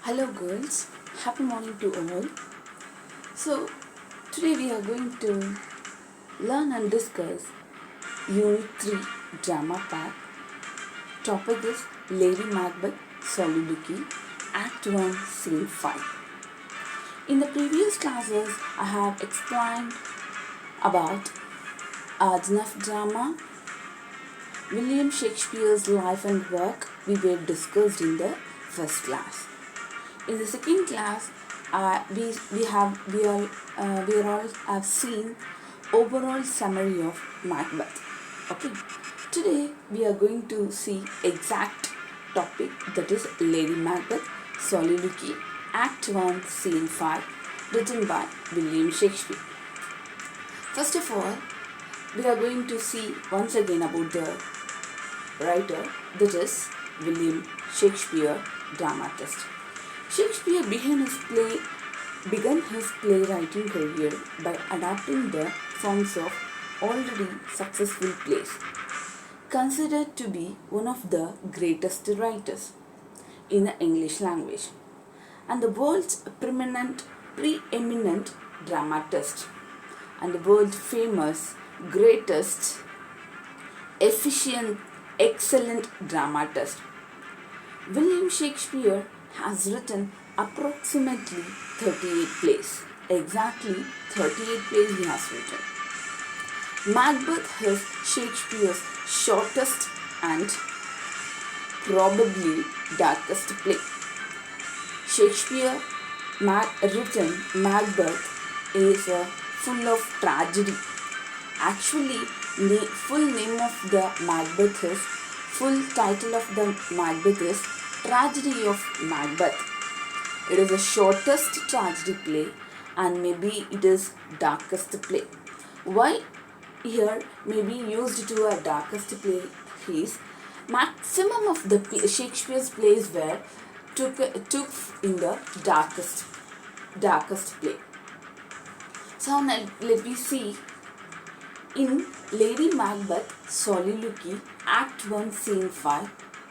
Hello girls, happy morning to all. So today we are going to learn and discuss Unit 3 Drama Pack. Topic is Lady Macbeth Soliloquy, Act 1, Scene 5. In the previous classes I have explained about art drama, William Shakespeare's life and work we were discussed in the first class. In the second class, we all have seen overall summary of Macbeth. Okay, today we are going to see exact topic, that is Lady Macbeth Soliloquy, Act 1, Scene 5, written by William Shakespeare. First of all, we are going to see once again about the writer, that is William Shakespeare, dramatist. Shakespeare began his playwriting career by adapting the forms of already successful plays, considered to be one of the greatest writers in the English language and the world's preeminent dramatist and the world famous greatest efficient excellent dramatist. William Shakespeare has written approximately 38 plays. Exactly 38 plays he has written. Macbeth is Shakespeare's shortest and probably darkest play. Shakespeare written Macbeth is full of tragedy. Actually, the full name of the Macbeth is, full title of the Macbeth is Tragedy of Macbeth. It is the shortest tragedy play and maybe it is darkest play. Why here may be used to a darkest play is maximum of the Shakespeare's plays were took in the darkest play. So now let me see in Lady Macbeth Soliloquy, Act 1, Scene 5,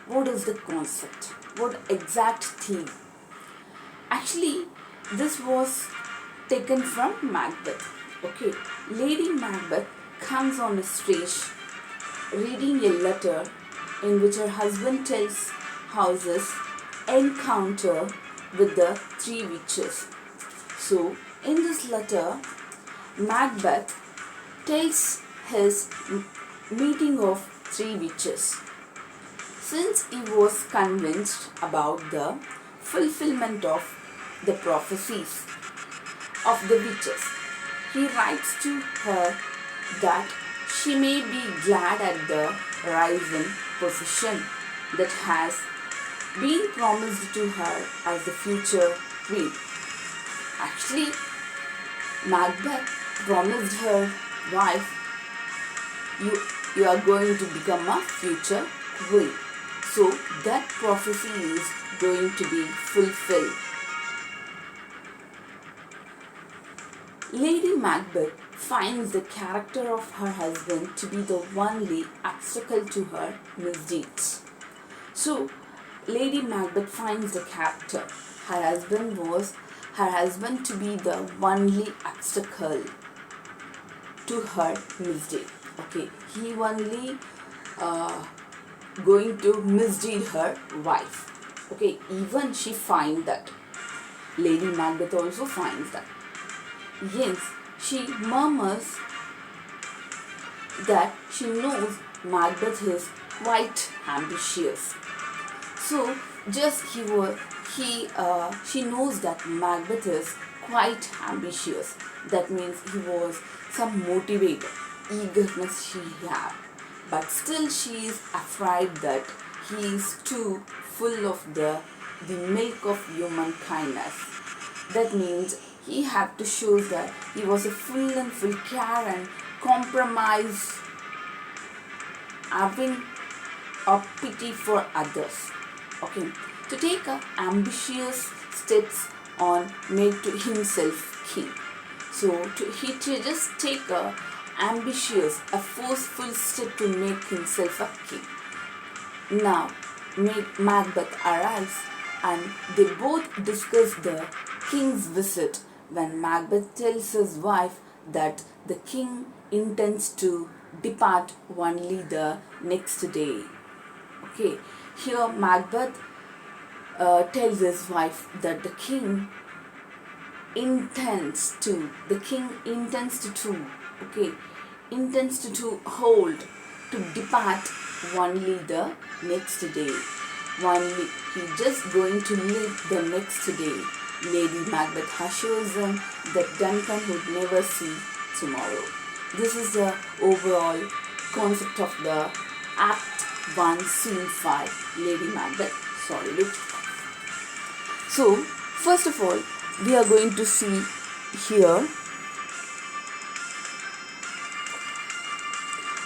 what is the concept? What exact theme? Actually, this was taken from Macbeth. Okay, Lady Macbeth comes on the stage reading a letter in which her husband tells how his encounter with the three witches. So, in this letter, Macbeth tells his meeting of three witches. Since he was convinced about the fulfillment of the prophecies of the witches, he writes to her that she may be glad at the rising position that has been promised to her as the future queen. Actually, Macbeth promised her wife, you are going to become a future queen. So that prophecy is going to be fulfilled. Lady Macbeth finds the character of her husband to be the only obstacle to her misdeeds. So Lady Macbeth finds the character, her husband to be the only obstacle to her misdeed. Okay, he only going to misdeed her wife. Okay, even she finds that. Lady Macbeth also finds that. Yes, she murmurs that she knows Macbeth is quite ambitious. So she knows that Macbeth is quite ambitious. That means he was some motivator, eagerness she had. But still she is afraid that he is too full of the milk of human kindness. That means he had to show that he was a full care and compromise, having a pity for others. Okay, to take ambitious steps on make to himself king. So he to just take a forceful step to make himself a king. Now Macbeth arrives and they both discuss the king's visit when Macbeth tells his wife that the king intends to depart only the next day. Okay, here Macbeth tells his wife that the king intends to, okay, intends to hold, to depart only the next day. Only he just going to leave the next day. Lady Macbeth assures him that Duncan would never see tomorrow. This is the overall concept of the Act 1, Scene 5, Lady Macbeth Soliloquy. So, first of all, we are going to see here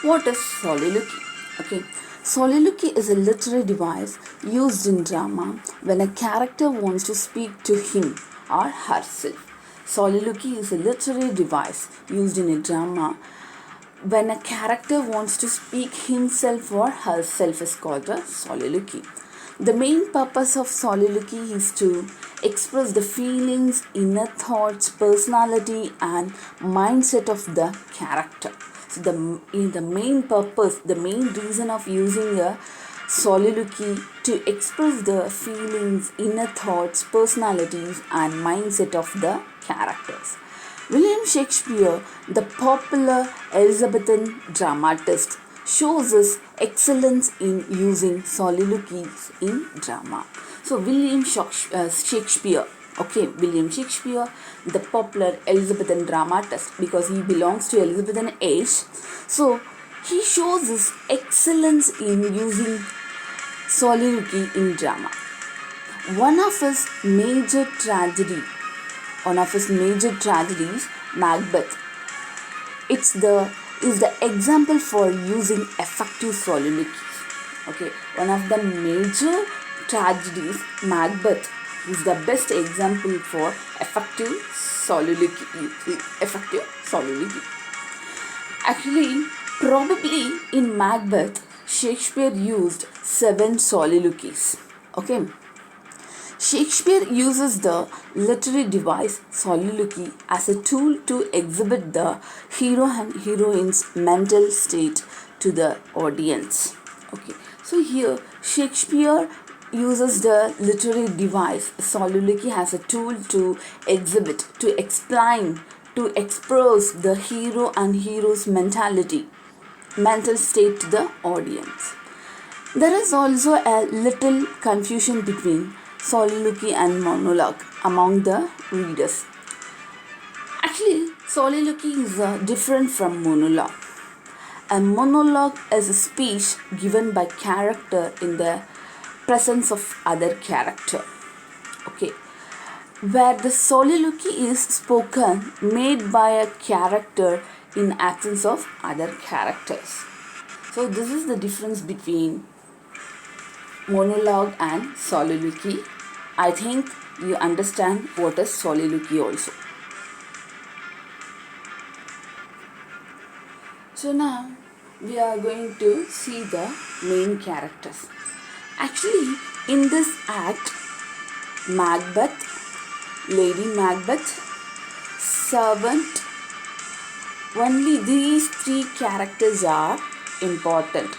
what is soliloquy. Okay, soliloquy is a literary device used in drama when a character wants to speak to him or herself. Soliloquy is a literary device used in a drama when a character wants to speak himself or herself is called a soliloquy. The main purpose of soliloquy is to express the feelings, inner thoughts, personality and mindset of the character. So the main purpose, the main reason of using a soliloquy to express the feelings, inner thoughts, personalities and mindset of the characters. William Shakespeare, the popular Elizabethan dramatist, shows his excellence in using soliloquies in drama. So William Shakespeare, the popular Elizabethan dramatist, because he belongs to Elizabethan age, so he shows his excellence in using soliloquy in drama. One of his major tragedies, Macbeth, is the example for using effective soliloquies. Okay, one of the major tragedies, Macbeth, is the best example for effective soliloquy. Actually, probably in Macbeth, Shakespeare used 7 soliloquies. Okay. Shakespeare uses the literary device soliloquy as a tool to exhibit the hero and heroine's mental state to the audience. Okay, so here Shakespeare uses the literary device soliloquy as a tool to exhibit, to explain, to express the hero and hero's mental state to the audience. There is also a little confusion between soliloquy and monologue among the readers. Actually, soliloquy is different from monologue. A monologue is a speech given by character in the presence of other character. Okay, where the soliloquy is spoken, made by a character in absence of other characters. So this is the difference between monologue and soliloquy. I think you understand what is soliloquy also. So now we are going to see the main characters. Actually, in this act, Macbeth, Lady Macbeth, servant, only these 3 characters are important.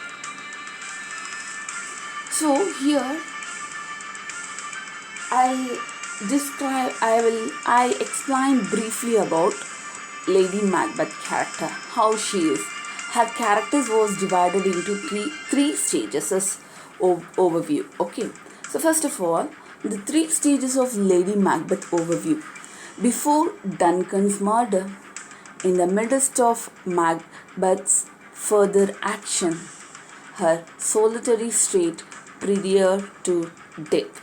So here I explain briefly about Lady Macbeth character, how she is. Her characters was divided into three stages as overview. Okay, so first of all, the 3 stages of Lady Macbeth overview. Before Duncan's murder, in the midst of Macbeth's further action, her solitary state prior to death.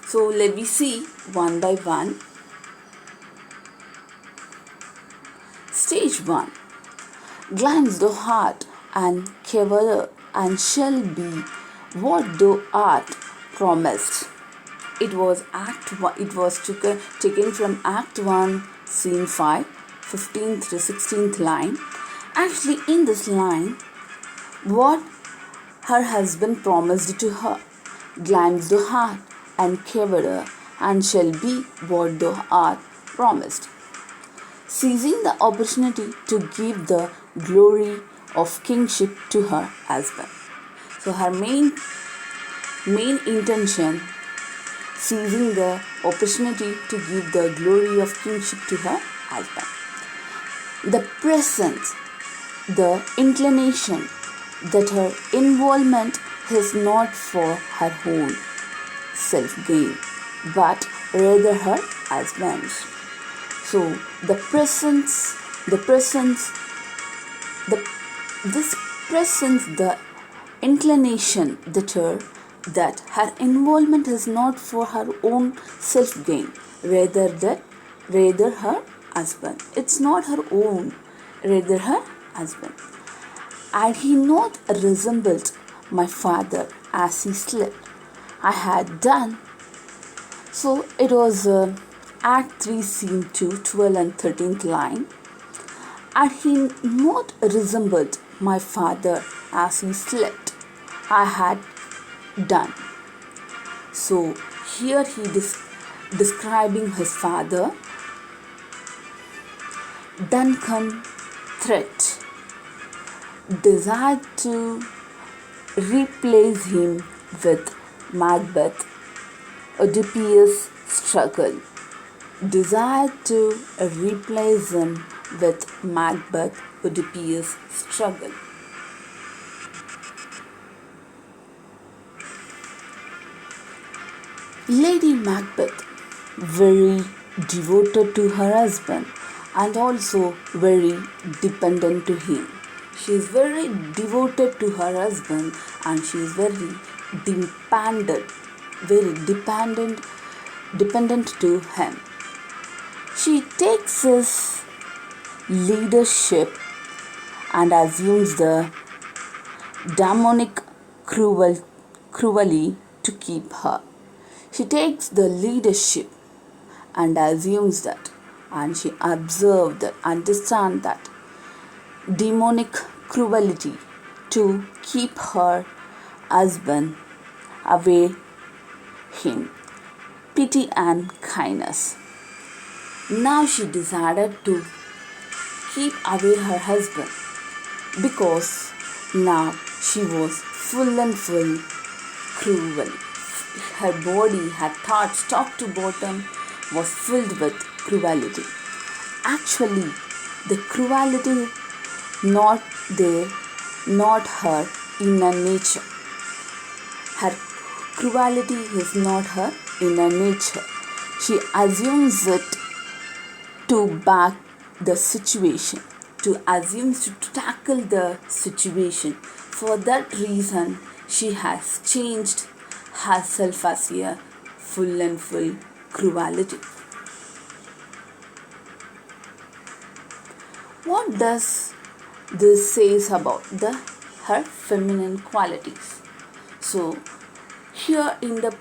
So let me see one by one. Stage 1. Glance thou art and cavalier, and shall be what thou art promised. It was Act 1. It was taken from Act 1, Scene 5, 15th to 16th line. Actually, in this line, what her husband promised to her, glance the heart and covered, and shall be what thou art promised. Seizing the opportunity to give the glory of kingship to her husband. So her main intention, seizing the opportunity to give the glory of kingship to her husband. The presence, the inclination that her involvement is not for her own self-gain, but rather her husband's. So this presence, the inclination that her involvement is not for her own self-gain, rather her husband. It's not her own, rather her husband. And he not resembled my father as he slept. I had done. So it was Act 3, Scene 2, 12 and 13th line. And he not resembled my father as he slept. I had done. So here he describing his father. Duncan threat desired to replace him with Macbeth. Oedipus struggle. Desired to replace him with Macbeth. Oedipus struggle. Lady Macbeth, very devoted to her husband and also very dependent to him. She is very devoted to her husband and she is very dependent to him. She takes his leadership and assumes the demonic cruelty to keep her. She takes the leadership and assumes that, and she understands that demonic cruelty to keep her husband away him. Pity and kindness. Now she decided to keep away her husband because now she was full cruel. Her body, her thoughts, top to bottom, was filled with cruelty. Actually, the cruelty not there, not her inner nature. Her cruelty is not her inner nature. She assumes it to back the situation, to tackle the situation. For that reason, she has changed herself as a full cruelty. What does this says about her feminine qualities? So here in the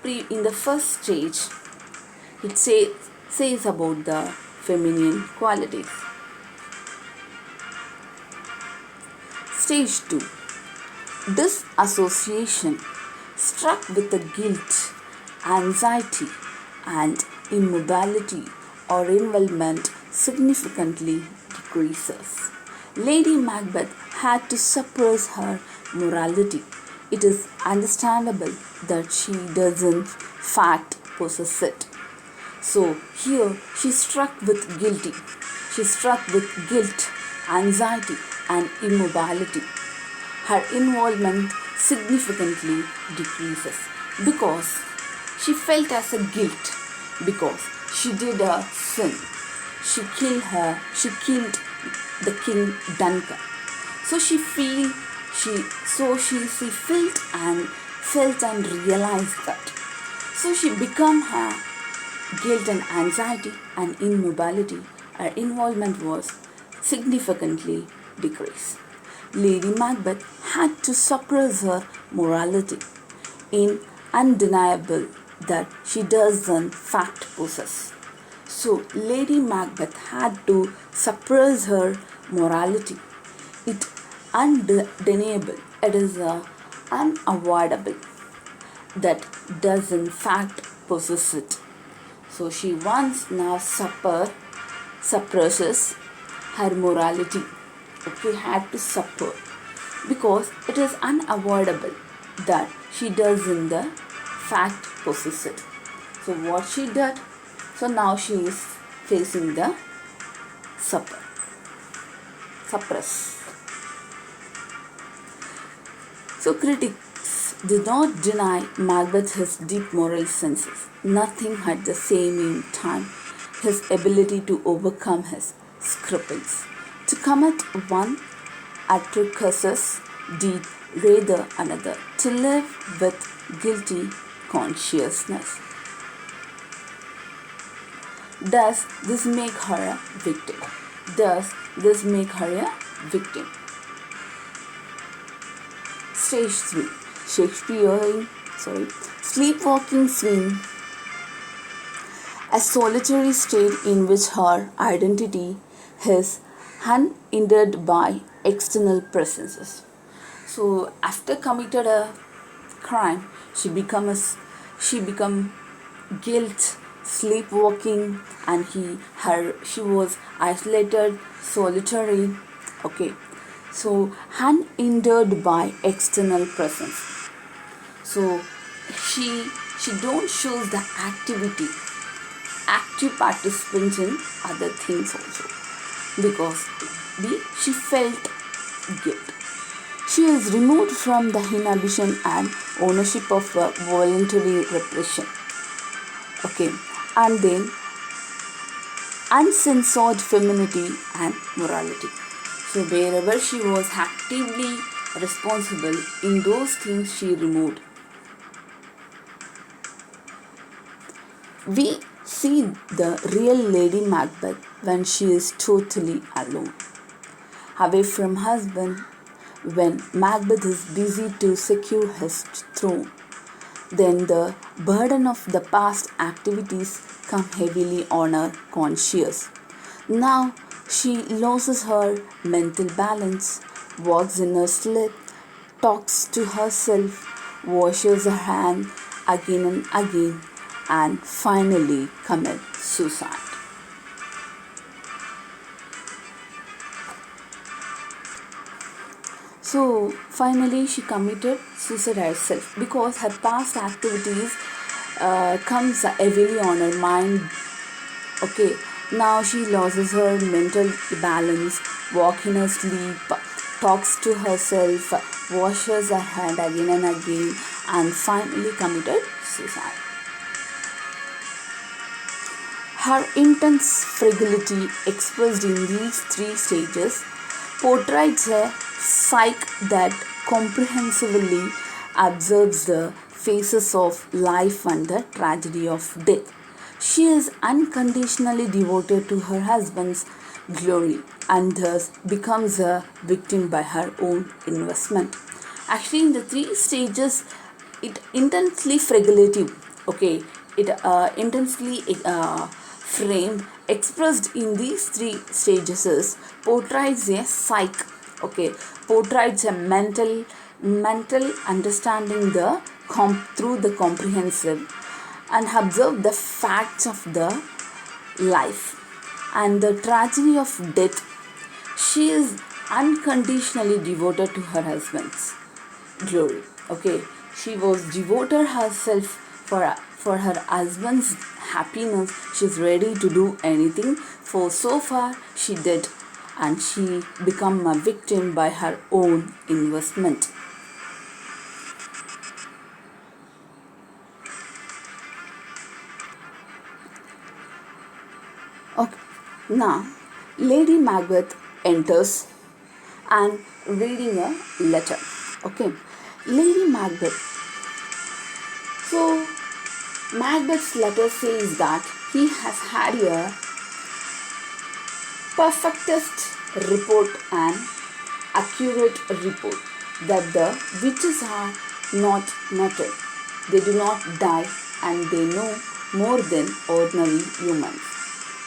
first stage, it says about the feminine qualities. Stage 2. Disassociation. Struck with the guilt, anxiety and immobility or involvement significantly decreases. Lady Macbeth had to suppress her morality. It is understandable that she doesn't fact possess it. So here she struck with guilt, anxiety and immobility. Her involvement significantly decreases because she felt as a guilt because she did a sin. She killed the king Duncan. So she felt and realized that. So she became her guilt and anxiety and immobility. Her involvement was significantly decreased. Lady Macbeth had to suppress her morality. In undeniable that she doesn't fact possess. So Lady Macbeth had to suppress her morality. It undeniable. It is unavoidable that doesn't fact possess it. So she once now suppresses her morality. Okay, had to suffer because it is unavoidable that she does in the fact possess it. So what she did, so now she is facing the suppress. So critics did not deny Macbeth his deep moral senses. Nothing at the same time his ability to overcome his scruples, to commit one atrocious deed rather another, to live with guilty consciousness. Does this make her a victim? Does this make her a victim? Stage 3. Sleepwalking scene. A solitary state in which her identity is unhindered by external presences. So after committed a crime, she become guilt, sleepwalking, and she was isolated, solitary. Okay, so unhindered by external presence. So she don't shows the active participants in other things also, because she felt guilt. She is removed from the inhibition and ownership of voluntary repression. Okay, and then uncensored femininity and morality. So wherever she was actively responsible in those things, she removed. We see the real Lady Macbeth when she is totally alone, away from husband, when Macbeth is busy to secure his throne. Then the burden of the past activities come heavily on her conscience. Now she loses her mental balance, walks in her sleep, talks to herself, washes her hands again and again, and finally commits suicide. So finally she committed suicide herself because her past activities comes heavily on her mind. Okay, now she loses her mental balance, walks in her sleep, talks to herself, washes her hand again and again, and finally committed suicide. Her intense fragility expressed in these 3 stages portrays a psyche that comprehensively observes the phases of life and the tragedy of death. She is unconditionally devoted to her husband's glory and thus becomes a victim by her own investment. Actually, in the 3 stages, it intensely fragility. Okay, it intensely framed, expressed in these 3 stages is portrays a psyche. Okay, portrays a mental understanding through the comprehensive and observe the facts of the life and the tragedy of death. She is unconditionally devoted to her husband's glory. Okay, she was devoted herself for her husband's happiness. She's ready to do anything. For so far she did, and she become a victim by her own investment. Okay, now Lady Macbeth enters and reading a letter. Okay, Lady Macbeth. So Macbeth's letter says that he has had a perfectest report and accurate report that the witches are not mortal. They do not die and they know more than ordinary humans.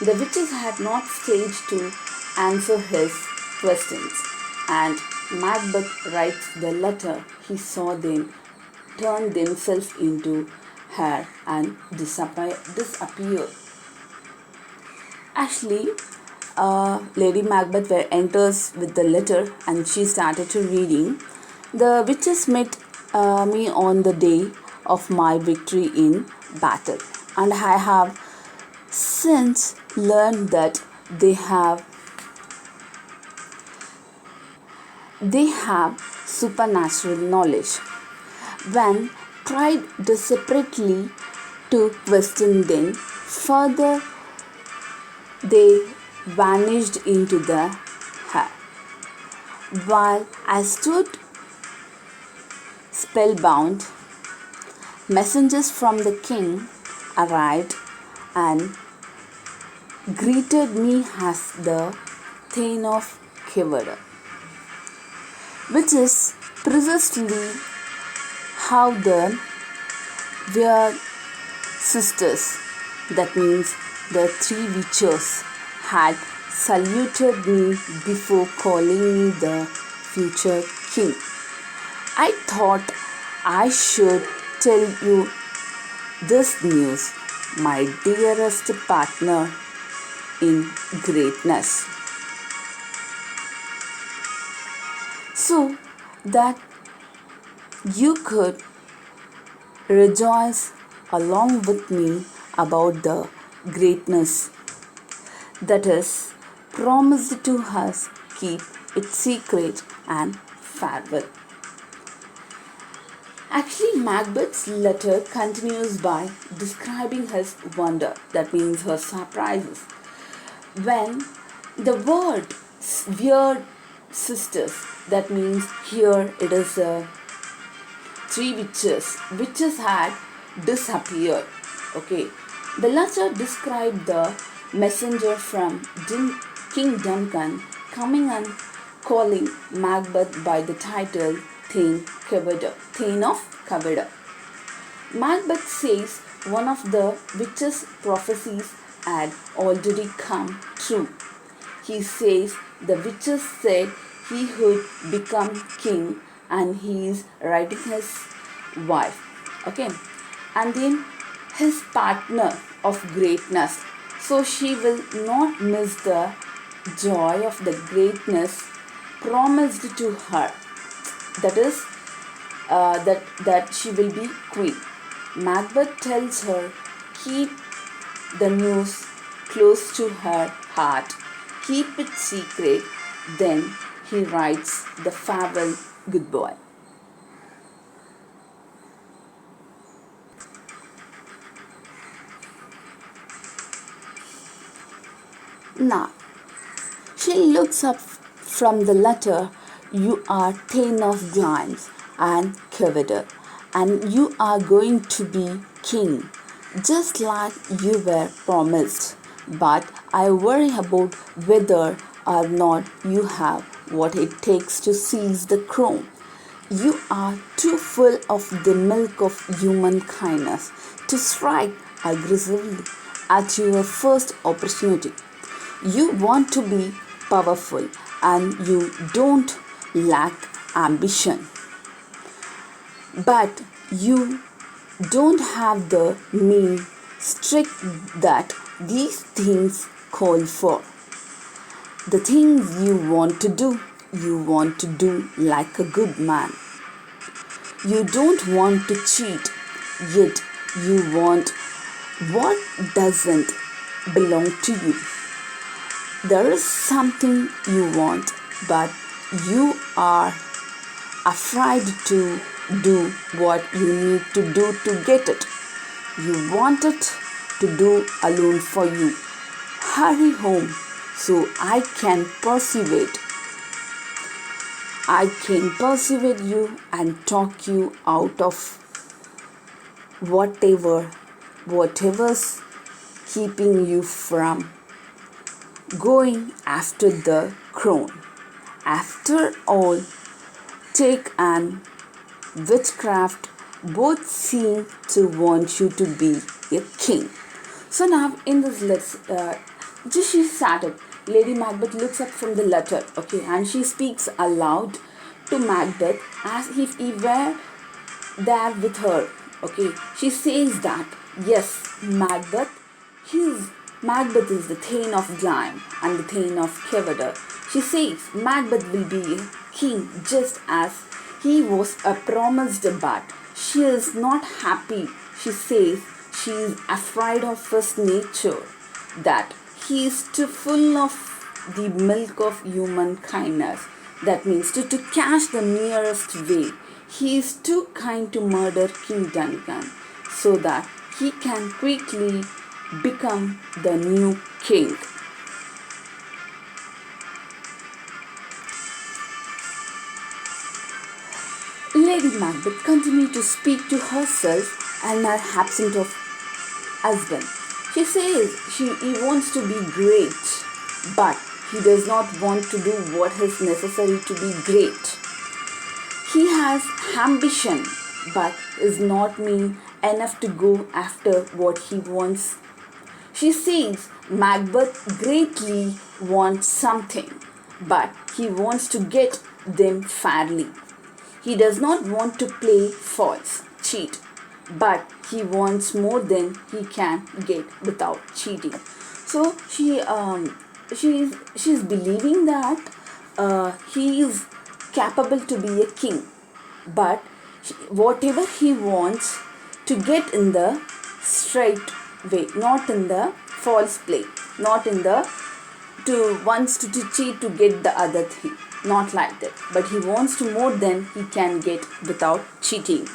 The witches had not staged to answer his questions, and Macbeth writes the letter he saw them turn themselves into her and disappear. Actually, Lady Macbeth enters with the letter and she started to reading. The witches met me on the day of my victory in battle, and I have since learned that they have supernatural knowledge. When tried desperately to question them further, they vanished into the air. While I stood spellbound, messengers from the king arrived and greeted me as the Thane of Kevada, which is precisely how the weird sisters, that means the three witches, had saluted me before calling me the future king. I thought I should tell you this news, my dearest partner in greatness, so that you could rejoice along with me about the greatness that is promised to us. Keep it secret and farewell. Actually, Macbeth's letter continues by describing his wonder, that means her surprises, when the word weird sisters, that means here it is three witches had disappeared. Okay, the letter described the messenger from King Duncan coming and calling Macbeth by the title Thane of Kevada. Macbeth says one of the witches' prophecies had already come true. He says the witches said he would become king and he is writing his wife. Okay, and then his partner of greatness. So she will not miss the joy of the greatness promised to her. That is, that she will be queen. Macbeth tells her keep the news close to her heart, keep it secret. Then he writes the farewell goodbye. Now, she looks up from the letter. You are Thane of Glines and Kevada, and you are going to be king, just like you were promised. But I worry about whether or not you have what it takes to seize the crown. You are too full of the milk of human kindness to strike aggressively at your first opportunity. You want to be powerful and you don't lack ambition. But you don't have the mean strict that these things call for. The things you want to do like a good man. You don't want to cheat, yet you want what doesn't belong to you. There is something you want, but you are afraid to do what you need to do to get it. You want it to do alone for you. Hurry home so I can persuade you and talk you out of whatever's keeping you from going after the crown. After all, take and witchcraft both seem to want you to be a king. So now in this just she started. Lady Macbeth looks up from the letter, okay, and she speaks aloud to Macbeth as if he were there with her. Okay, she says that yes, Macbeth is the Thane of Glyme and the Thane of Kevada. She says Macbeth will be a king just as he was promised, but she is not happy. She says she is afraid of his nature, that he is too full of the milk of human kindness. That means to catch the nearest way. He is too kind to murder King Duncan so that he can quickly become the new king. Lady Macbeth continued to speak to herself and her absent of husband. She says he wants to be great, but he does not want to do what is necessary to be great. He has ambition, but is not mean enough to go after what he wants. She says Macbeth greatly wants something, but he wants to get them fairly. He does not want to play false, cheat, but he wants more than he can get without cheating. So she's believing that he is capable to be a king, but whatever he wants to get in the straight way, not in the false play, not in the wants to cheat to get the other thing, not like that, but he wants to more than he can get without cheating.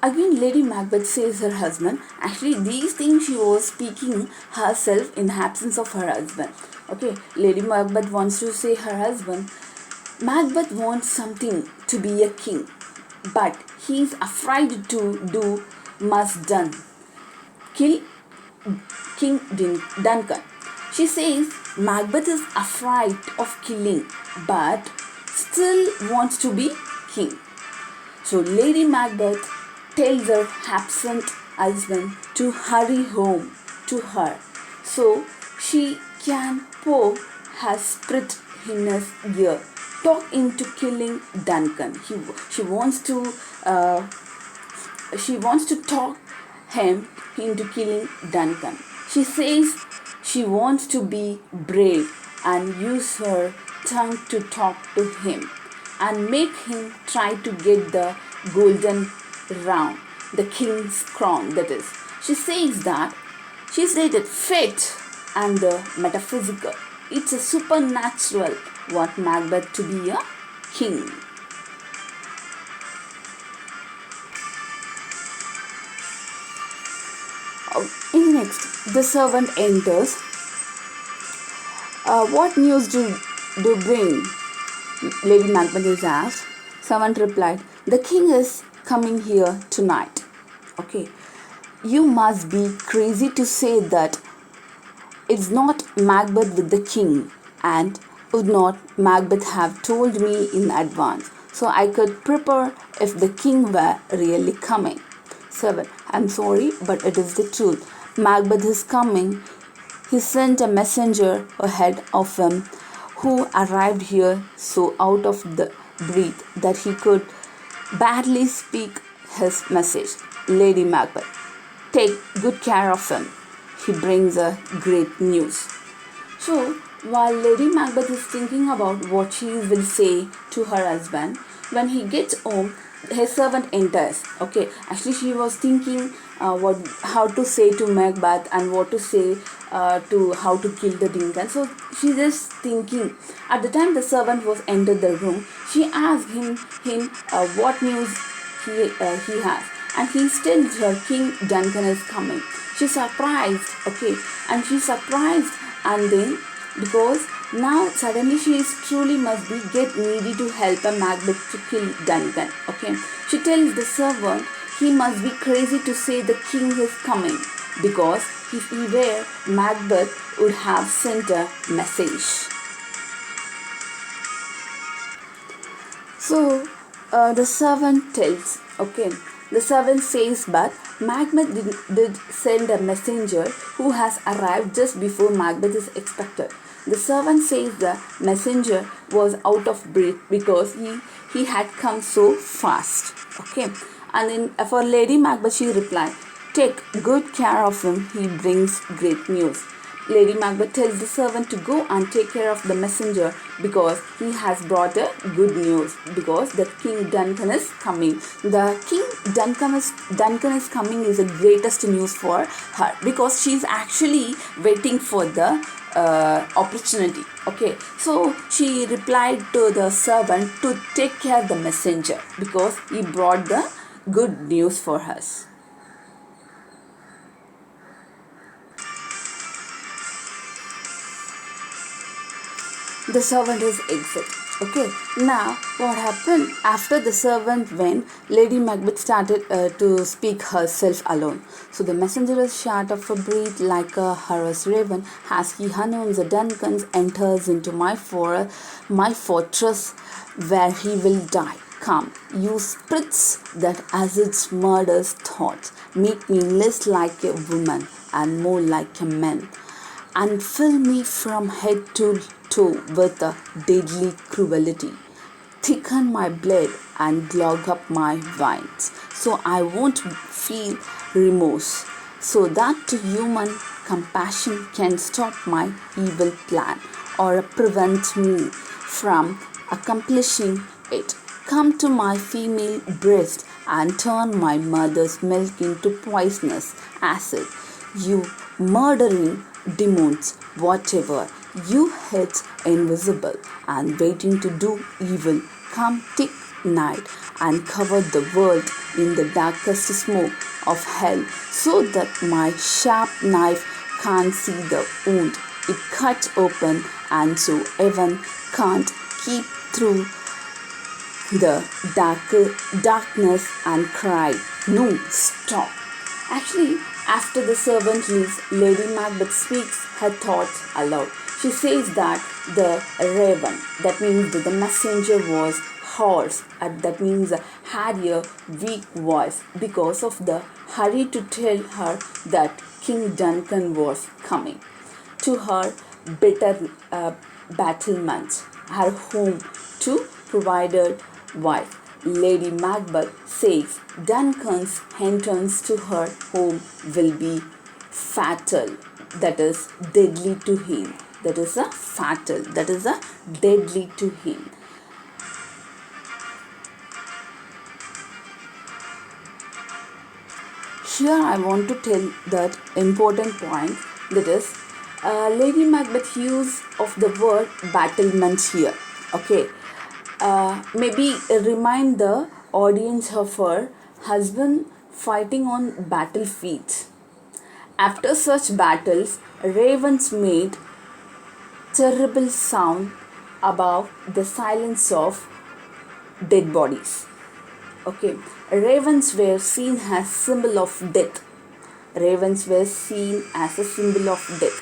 Again, Lady Macbeth says her husband. Actually, these things she was speaking herself in absence of her husband. Okay, Lady Macbeth wants to say her husband. Macbeth wants something to be a king, but he is afraid to do must done. Kill King Duncan. She says Macbeth is afraid of killing, but still wants to be king. So Lady Macbeth tells her absent husband to hurry home to her so she can pour her spirit in his ear, talk into killing Duncan. She wants to talk him into killing Duncan. She says she wants to be brave and use her tongue to talk to him and make him try to get the golden round, the king's crown, that is. She says that she stated fate and the metaphysical. It's a supernatural what Macbeth to be a king. In next, the servant enters. What news do bring? Lady Macbeth is asked. Servant replied, the king is coming here tonight. Okay, you must be crazy to say that it's not Macbeth with the king, and would not Macbeth have told me in advance so I could prepare if the king were really coming? 7. I'm sorry, but it is the truth. Macbeth is coming. He sent a messenger ahead of him who arrived here so out of the breath that he could barely speak his message. Lady Macbeth, take good care of him. He brings a great news. So, while Lady Macbeth is thinking about what she will say to her husband, when he gets home, his servant enters. Okay, actually she was thinking how to say to Macbeth and what to say to how to kill the Duncan. So she just thinking. At the time the servant was entered the room, she asked him what news he has, and he tells her King Duncan is coming. She's surprised. Okay, and she's surprised, and then because now suddenly she is truly must be get needy to help a Macbeth to kill Duncan. Okay, she tells the servant he must be crazy to say the king is coming, because if he were, Macbeth would have sent a message. So the servant tells, okay, the servant says, but Macbeth did send a messenger who has arrived just before Macbeth is expected. The servant says the messenger was out of breath because he had come so fast. Okay, and then for Lady Macbeth, she replied, "Take good care of him, he brings great news." Lady Macbeth tells the servant to go and take care of the messenger because he has brought a good news, because the King Duncan is coming. The King Duncan is coming is the greatest news for her because she is actually waiting for the opportunity. Okay, so she replied to the servant to take care of the messenger because he brought the good news for us. The servant is exit. Okay, now what happened after the servant went? Lady Macbeth started to speak herself alone. So the messenger is short of a breath like a harassed raven as he unknowns the Duncans enters into my fortress where he will die. Come, you spirits that as its murderous thoughts make me less like a woman and more like a man, and fill me from head to toe with a deadly cruelty. Thicken my blood and clog up my veins so I won't feel remorse, so that to human compassion can stop my evil plan or prevent me from accomplishing it. Come to my female breast and turn my mother's milk into poisonous acid. You murdering demons, whatever you heads invisible and waiting to do evil, come thick night and cover the world in the darkest smoke of hell, so that my sharp knife can't see the wound it cuts open, and so heaven can't keep through the darkness and cry, "No, stop." Actually, after the servant leaves, Lady Macbeth speaks her thoughts aloud. She says that the raven, that means that the messenger was hoarse, that means had a weak voice because of the hurry to tell her that King Duncan was coming to her bitter battlement, her home to provided wife. Lady Macbeth says Duncan's entrance to her home will be fatal, that is deadly to him. That is a fatal, that is a deadly to him. Here I want to tell that important point, that is Lady Macbeth use of the word battlement here. Okay, maybe remind the audience of her husband fighting on battlefields. After such battles, ravens made terrible sound above the silence of dead bodies. Okay, ravens were seen as symbol of death. Ravens were seen as a symbol of death.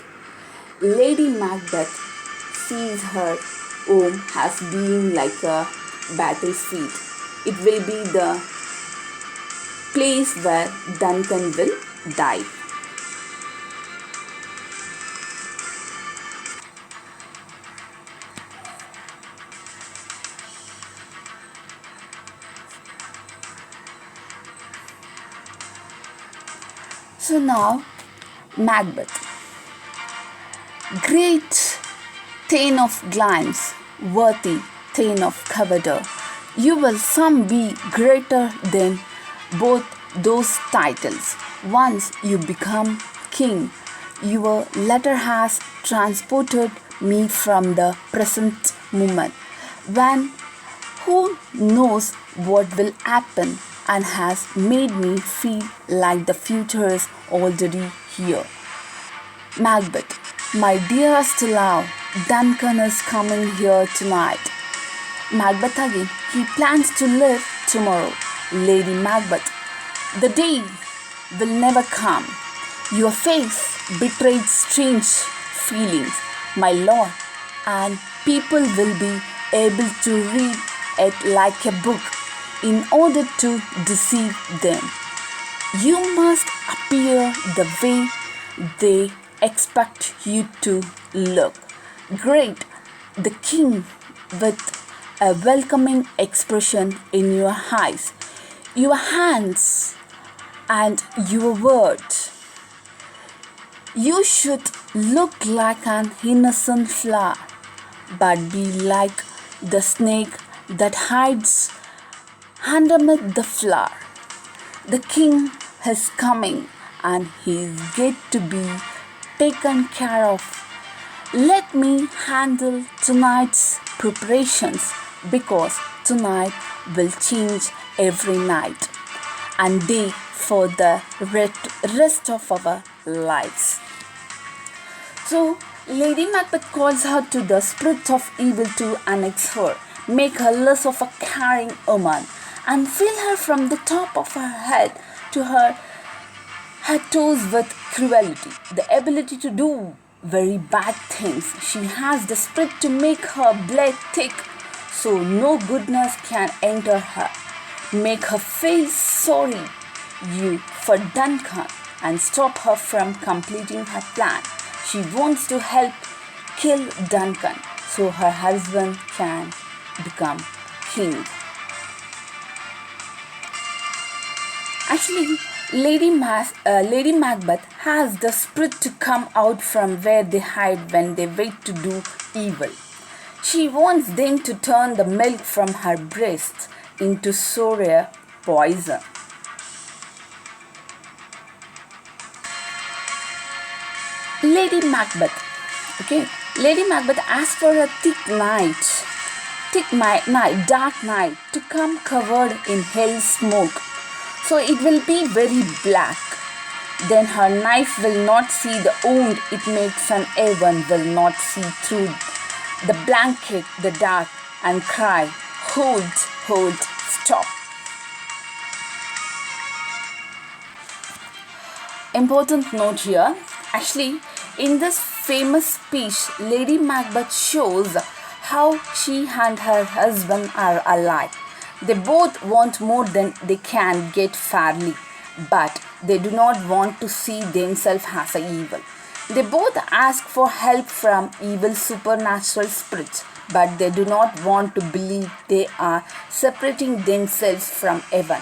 Lady Macbeth sees her home as being like a battlefield. It will be the place where Duncan will die. So now, Macbeth. Great Thane of Glamis, worthy Thane of Cavador, you will some be greater than both those titles. Once you become king, your letter has transported me from the present moment, when who knows what will happen, and has made me feel like the future is already here. Macbeth, my dearest love, Duncan is coming here tonight. Macbeth again, he plans to live tomorrow. Lady Macbeth, the day will never come. Your face betrayed strange feelings, my lord, and people will be able to read it like a book in order to deceive them. You must appear the way they expect you to look. Great, the king with a welcoming expression in your eyes, your hands, and your words. You should look like an innocent flower, but be like the snake that hides underneath the flower. The king is coming and he is get to be taken care of. Let me handle tonight's preparations because tonight will change every night and day for the rest of our lives. So, Lady Macbeth calls her to the spirit of evil to annex her, make her less of a caring woman, and fill her from the top of her head to her toes with cruelty, the ability to do very bad things. She has the spirit to make her blood thick so no goodness can enter her. Make her feel sorry you for Duncan and stop her from completing her plan. She wants to help kill Duncan so her husband can become king. Actually, Lady Macbeth has the spirit to come out from where they hide when they wait to do evil. She wants them to turn the milk from her breast into sour poison. Lady Macbeth. Okay, Lady Macbeth asks for a dark night to come covered in hell smoke. So it will be very black. Then her knife will not see the wound it makes, and everyone will not see through the blanket, the dark, and cry, hold, stop. Important note here. Actually, in this famous speech, Lady Macbeth shows how she and her husband are alike. They both want more than they can get fairly, but they do not want to see themselves as evil. They both ask for help from evil supernatural spirits, but they do not want to believe they are separating themselves from heaven.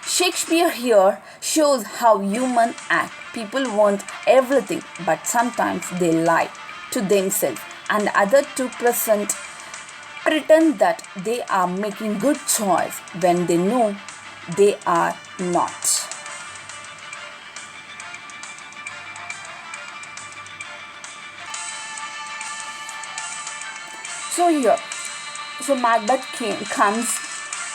Shakespeare here shows how humans act. People want everything, but sometimes they lie to themselves and others to pretend that they are making good choice when they know they are not. So Macbeth comes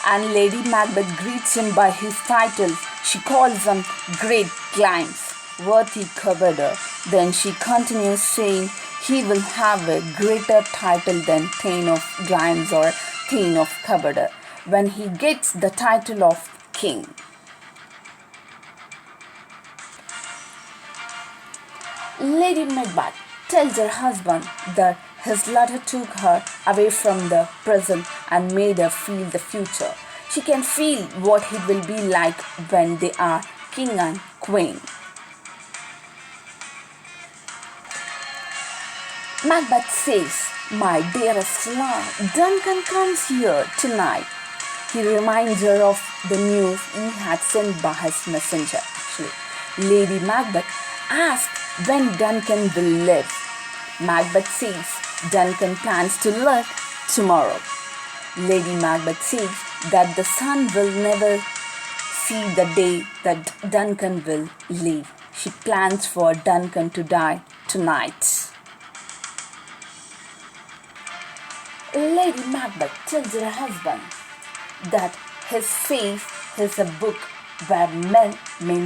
and Lady Macbeth greets him by his titles. She calls him Great Grimes, worthy Coverdor. Then she continues saying he will have a greater title than Thane of Grimes or Thane of Coverdor when he gets the title of king. Lady Macbeth tells her husband that his letter took her away from the present and made her feel the future. She can feel what it will be like when they are king and queen. Macbeth says, "My dearest love, Duncan comes here tonight." He reminds her of the news he had sent by his messenger. Actually, Lady Macbeth asks when Duncan will live. Macbeth says Duncan plans to live tomorrow. Lady Macbeth says that the sun will never see the day that Duncan will live. She plans for Duncan to die tonight. Lady Macbeth tells her husband that his faith is a book where men may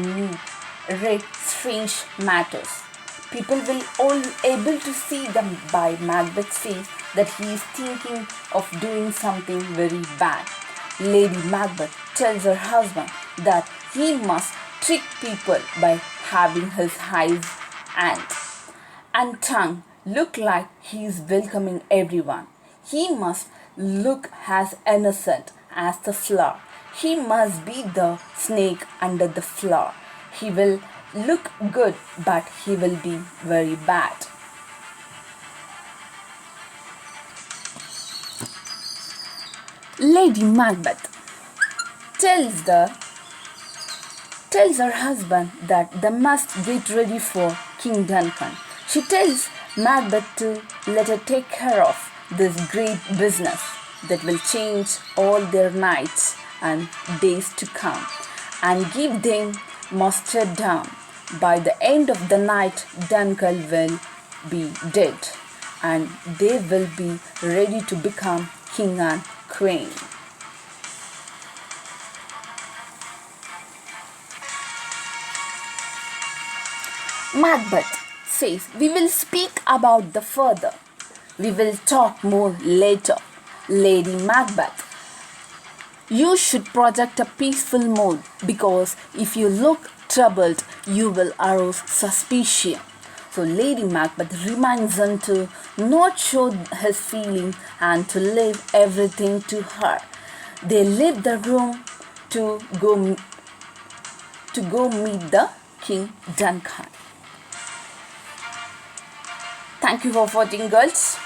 read strange matters. People will all able to see them by Macbeth's face that he is thinking of doing something very bad. Lady Macbeth tells her husband that he must trick people by having his eyes and tongue look like he is welcoming everyone. He must look as innocent as the flower. He must be the snake under the flower. He will look good, but he will be very bad. Lady Macbeth tells her husband that they must get ready for King Duncan. She tells Macbeth to let her take care of this great business that will change all their nights and days to come and give them mustered down. By the end of the night, Duncan will be dead and they will be ready to become king and queen. Macbeth says, "We will speak about the further. We will talk more later." Lady Macbeth, you should project a peaceful mood because if you look troubled, you will arouse suspicion. So Lady Macbeth reminds him to not show his feelings and to leave everything to her. They leave the room to go meet the King Duncan. Thank you for watching, girls.